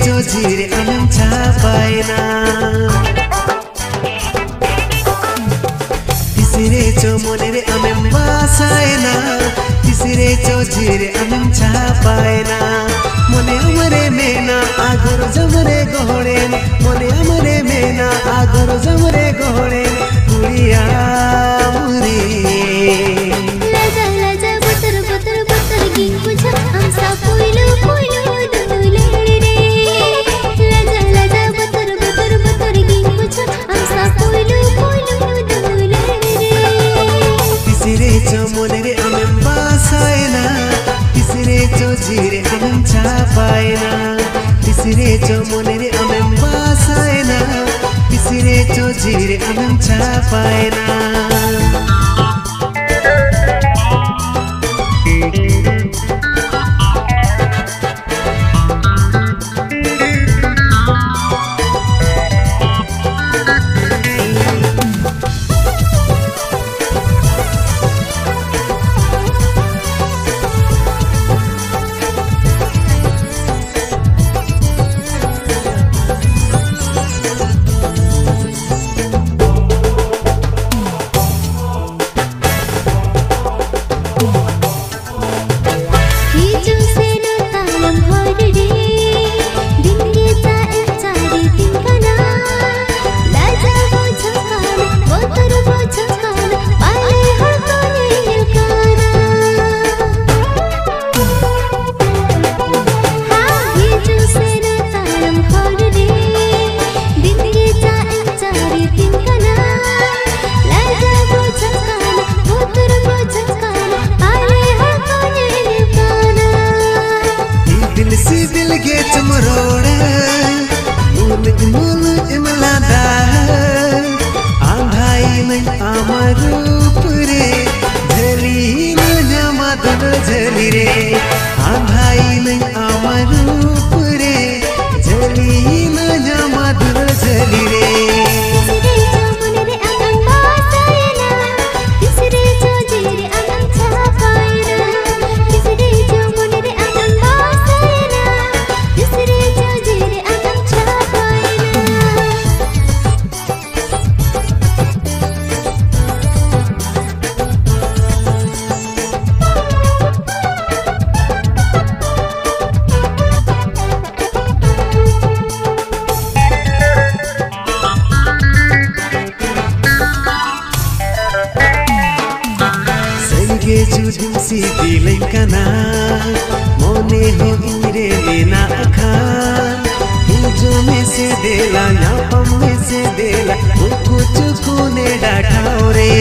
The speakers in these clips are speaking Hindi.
चोझिरे आनम छापाएना तिसरे चो मोनेरे आमेम बासाएना तिसरे चोझिरे आनम छापाएना मोने अमरे मेना आगोर जमरे गोहड़ेन मोने अमरे मेना आगोर जमरे गोहड़ेन गुड़िया मुरे लाजा लाजा बतर बतर बतर गिन बुझा हमसा पुइलु पुइलु दुले रे लाजा लाजा बतर बतर बतर गिन बुझा हमसा पुइलु पुइलु दुले रे तिसरे चो मोनेरे आमेम बासाएना तिसरे चो झिरे आनम छापाएना तिसरे चो मोनेरे आमेम बासाएना तिसरे चो झिरे आनम छापाएना झली रे आंधाई नहीं आमरूप रे झली न जमा दुर झली रे तिसरे चो मोनेरे आनम बासाएना तिसरे चो झिरे आनम छापाएना तिसरे चो मोनेरे आनम बासाएना तिसरे चो झिरे आनम छापाएना के जुझुम सी दिल कना मोने हो इरे लेना अखान हिजो में से देला या पम में से देला कुछ कोने डाठाओ रे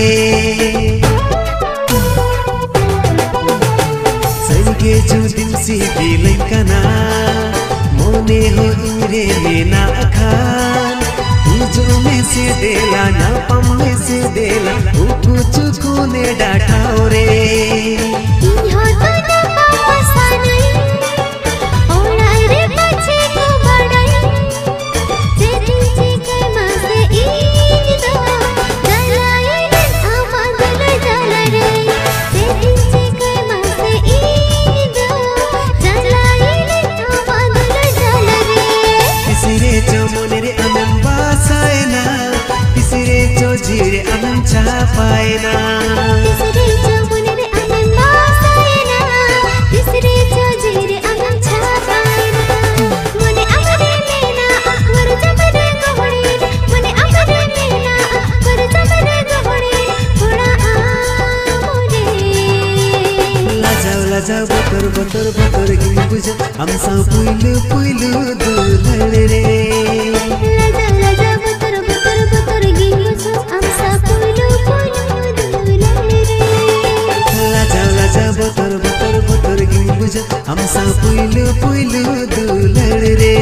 सही के जुझुम सी दिल कना मोने हो इरे लेना अखान हिजो में से देला या पम में से देला कुछ कोने डाठाओ रे झिरे आनम छापाएना तिसरे चो मोनेरे आनम बासाएना तिसरे चो झिरे आनम छापाएना मोने अमरे मेना आगोर जमरे गोहड़ेन मोने अमरे मेना आगोर जमरे गोहड़ेन थोड़ा आमोरे लाजा बतर बतर बतर गिन बुझ हमसा पुइलु पुइलु दुलड़ रे लाजा लाजा बतर बतर बतर गिन बुझ हमसा पुइलु पुइलु दुलड़ रे लाजा बतर बतर बतर गिन बुझ हमसा पुइलु पुइलु दुलड़ रे।